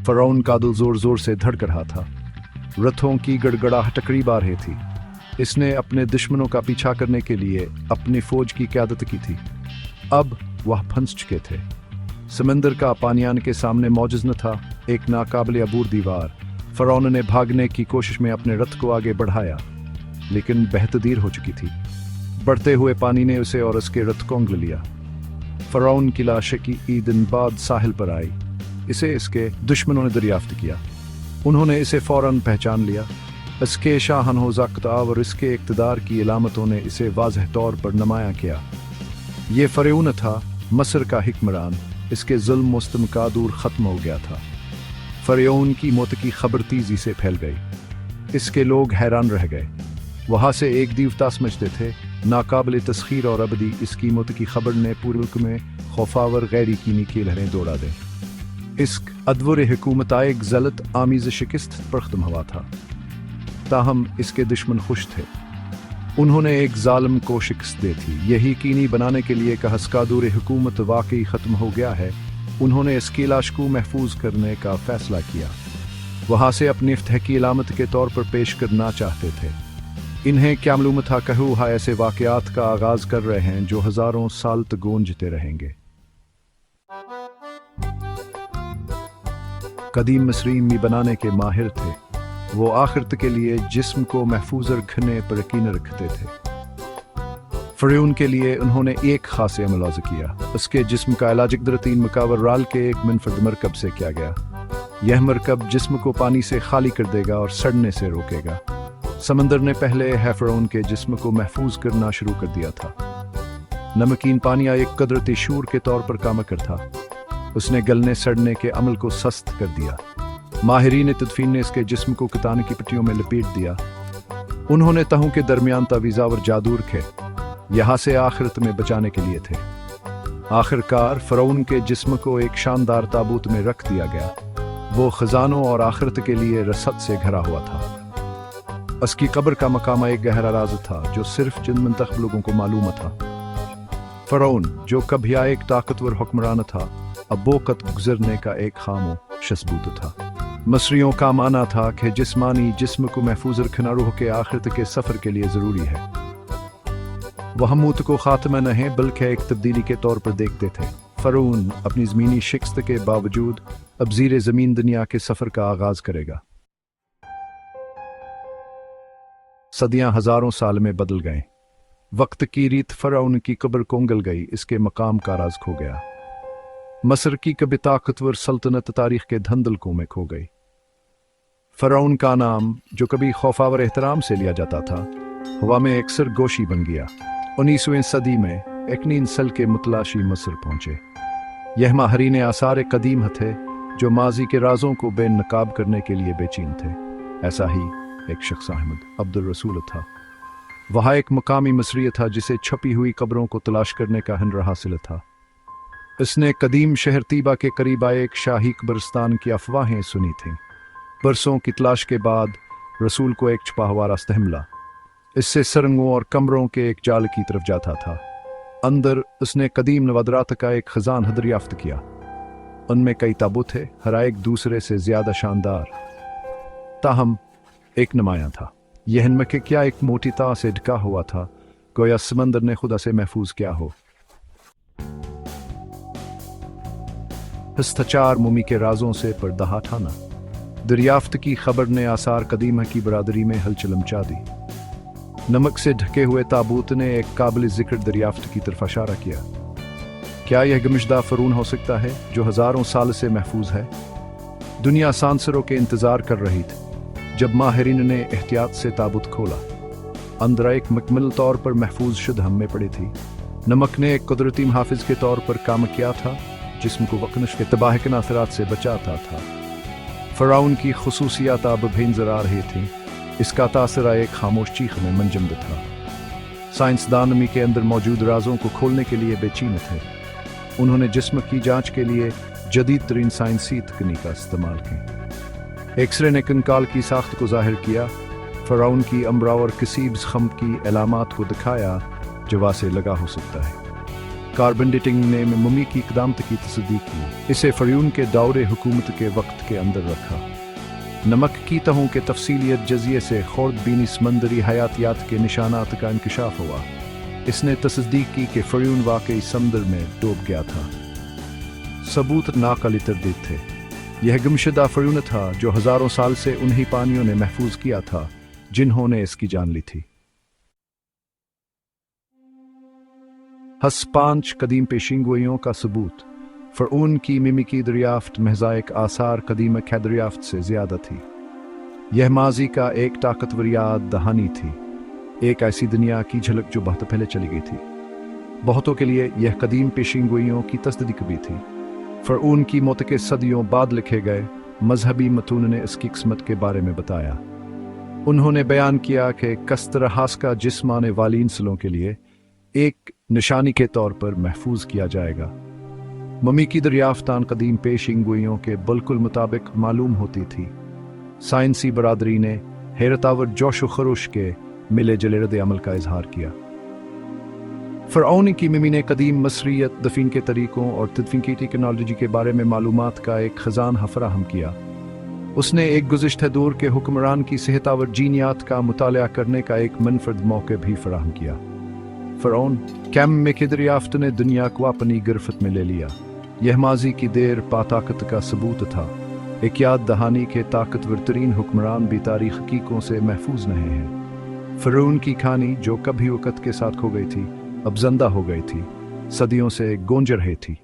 फरौन का दिल जोर जोर से धड़क रहा था। रथों की गड़गड़ाहट करीब आ रही थी। इसने अपने दुश्मनों का पीछा करने के लिए अपनी फौज की क़यादत की थी। अब वह फंस चुके थे। समंदर का पानी आने के सामने मौजूद न था, एक नाकाबिल अबूर दीवार। फरौन ने भागने की कोशिश में अपने रथ को आगे बढ़ाया, लेकिन बेहतदीर हो चुकी थी। बढ़ते हुए पानी ने उसे और उसके रथ को उंगल लिया। फरौन की लाश की दिन बाद साहिल पर आई। इसे इसके दुश्मनों ने दरियाफ्त किया। उन्होंने इसे फौरन पहचान लिया। इसके शाहन हो ज़ाक़्ता और इसके इक़्तिदार की इलामतों ने इसे वाज़ह तौर पर नुमायां किया। ये फ़िरौन था, मस्र का हिक्मरान। इसके ज़ुल्म मुस्तमका दूर ख़त्म हो गया था। फ़िरौन की मौत की खबर तेज़ी से फैल गई। इसके लोग हैरान रह गए। वहाँ से एक देवता समझते थे, नाकाबिल तस्खीर और अबदी। इसकी मौत की खबर ने पूरे मुल्क में खौफावर गैर यकीनी की लहरें दौड़ा दें। इस अदवर हुकूमत एक ज़लत आमीज़ शिकस्त पर ख़त्म हुआ था। ताहम इसके दुश्मन खुश थे। उन्होंने एक जालिम को शिकस्त दी थी। यही यकीनी बनाने के लिए कि इसका दौर हुकूमत वाकई ख़त्म हो गया है, उन्होंने इसकी लाश को महफूज करने का फ़ैसला किया। वहाँ से अपनी फ़तह की इलामत के तौर पर पेश करना चाहते थे। इन्हें क्या मालूम था कि वो ऐसे वाक़यात का आगाज़ कर रहे हैं जो हज़ारों साल तक गूंजते रहेंगे। कदीम मिस्री मी बनाने के माहिर थे। वो आखिरत के लिए जिस्म को महफूज रखने पर यकीन रखते थे। फ़िरौन के लिए उन्होंने एक ख़ास अमल वज़ किया। उसके जिस्म का इलाज दरतीन मकावर राल के एक मुनफरद मरकब से किया गया। यह मरकब जिस्म को पानी से खाली कर देगा और सड़ने से रोकेगा। समंदर ने पहले फ़िरौन के जिस्म को महफूज करना शुरू कर दिया था। नमकीन पानिया एक कुदरती शूर के तौर पर काम करता था। उसने गलने सड़ने के अमल को सस्त कर दिया। माहिरीन तदफीन ने इसके जिस्म को कतान की पट्टियों में लपेट दिया। उन्होंने तहों के दरमियान तावीज़ावर जादू रखे, यहाँ से आखिरत में बचाने के लिए थे। आखिरकार फ़िरौन के जिस्म को एक शानदार ताबूत में रख दिया गया। वो खजानों और आखिरत के लिए रसद से घरा हुआ था। उसकी कब्र का मकाम एक गहरा राज था जो सिर्फ चंद मुंतखब लोगों को मालूम था। फ़िरौन जो कभी एक ताकतवर हुक्मरान था, अब वक़्त गुजरने का एक खामोश सबूत था। मसरियों का माना था कि जिस्मानी जिस्म को महफूज रखना रूह के आखिरत के सफ़र के लिए ज़रूरी है। वह मौत को ख़ात्मा नहीं बल्कि एक तब्दीली के तौर पर देखते थे। फ़िरौन अपनी ज़मीनी शिकस्त के बावजूद अब ज़ीरे ज़मीन दुनिया के सफ़र का आगाज़ करेगा। सदियां हज़ारों साल में बदल गए। वक्त की रीत फ़िरौन की कब्र को उंगल गई। इसके मकाम का राज खो गया। मस्र की कभी ताकतवर सल्तनत तारीख के धंधलकों में खो गई। फ़िरौन का नाम जो कभी खौफावर एहतराम से लिया जाता था, हवा में एक सरगोशी बन गया। 19वीं सदी में एक सल के मुतलाशी मस्र पहुंचे। यह माहरीन आसार कदीम थे जो माजी के राजों को बेनकाब करने के लिए बेचैन थे। ऐसा ही एक शख्स अहमद अब्दुल रसूल था। वहाँ एक मकामी मसरी था जिसे छपी हुई कब्रों को तलाश करने का हुनर हासिल था। इसने कदीम शहर तीबा के करीब आए एक शाही कब्रिस्तान की अफवाहें सुनी थीं। बरसों की तलाश के बाद रसूल को एक छुपा हुआ रास्ता मिला। इससे सरंगों और कमरों के एक जाल की तरफ जाता था। अंदर उसने कदीम नवादरात का एक खजान दरियाफ्त किया। उनमें कई ताबूत थे, हर एक दूसरे से ज्यादा शानदार। ताहम एक नुमाया था। यह इनमें के क्या एक मोटी तार से ढका हुआ था, गोया समंदर ने खुदा से महफूज किया हो। हस्तचार मुमी के राजों से पर्दा ठाना। दरियाफ्त की खबर ने आसार कदीमा की बरादरी में हलचल मचा दी। नमक से ढके हुए ताबूत ने एक काबिल जिक्र दरियाफ्त की तरफ इशारा किया। क्या यह गमशदा फ़िरौन हो सकता है जो हज़ारों साल से महफूज है? दुनिया सांसरों के इंतज़ार कर रही थी। जब माहिरीन ने एहतियात से ताबूत खोला, अंदर एक मुकम्मल तौर पर महफूज शुद्ध हम में पड़ी थी। नमक ने एक कुदरती मुहाफ़िज़ के तौर पर काम किया था, जिस्म को वकनश के तबाहकुन असरात से बचाता था। फ़िरौन की खुसूसियात अब भी नज़र आ रही थी। इसका तासरा एक खामोश चीख में मंजमद था। साइंसदान नमी के अंदर मौजूद राजों को खोलने के लिए बेचैन थे। उन्होंने जिस्म की जांच के लिए जदीद तरीन साइंसी तकनीक का इस्तेमाल की। एक्सरे ने कंकाल की साख्त को जाहिर किया। फ़िरौन की अमरा और कसीब ख़म की अलामात को दिखाया जो वासे लगा हो सकता है। कार्बन डेटिंग ने मम्मी की इकदामत की तस्दीक की, इसे फ़रऊन के दौरे हुकूमत के वक्त के अंदर रखा। नमक की तहों के तफसीलियत जजिए से खुर्दबीनी समंदरी हयातियात के निशानात का इंकशाफ हुआ। इसने तस्दीक की कि फ़रऊन वाकई समंदर में डूब गया था। सबूत नाकाबिल तरदीद थे। यह गुमशुदा फ़रऊन था जो हज़ारों साल से उन्हीं पानियों ने महफूज किया था जिन्होंने इसकी जान ली थी। हस 5 कदीम पेशिंगोइयों का सबूत। फ़रऊन की मिमी की दरियाफ्त महज़ एक आसार कदीम खे दरियाफ्त से ज़्यादा थी। यह माजी का एक ताकतवर याद दहानी थी, एक ऐसी दुनिया की झलक जो बहुत पहले चली गई थी। बहुतों के लिए यह कदीम पेशिंगोइयों की तस्दीक भी थी। फ़रऊन की मौत के सदियों बाद लिखे गए मजहबी मतून ने इसकी किस्मत के बारे में बताया। उन्होंने बयान किया कि कस्तरहास का जिस्म आने वाली नस्लों के लिए एक निशानी के तौर पर महफूज किया जाएगा। मम्मी की दरियाफ्तान कदीम पेशिंगोइयों के बिल्कुल मुताबिक मालूम होती थी। साइंसी बरादरी ने हैरतावर जोश व खरोश के मिले जुले रद्द अमल का इजहार किया। फ़रऊन की मिमी ने कदीम मसरियत, दफीन के तरीकों और तदफीन की टेक्नोलॉजी के बारे में मालूमात का एक खजाना फराहम किया। उसने एक गुज़िश्ता दौर के हुक्मरान की सेहतावर जीनियात का मुताला करने का एक मनफरद मौके भी फराहम किया। फ़रऊन कैम में की दरियाफ्त ने दुनिया को अपनी गिरफ्त में ले लिया। यह माजी की देर पाताकत का सबूत था। एक याद दहानी के ताकतवर तरीन हुक्मरान भी तारीख हकीकों से महफूज नहीं हैं। फ़रऊन की कहानी जो कभी वक़्त के साथ खो गई थी, अब जिंदा हो गई थी, सदियों से गूंज रही थी।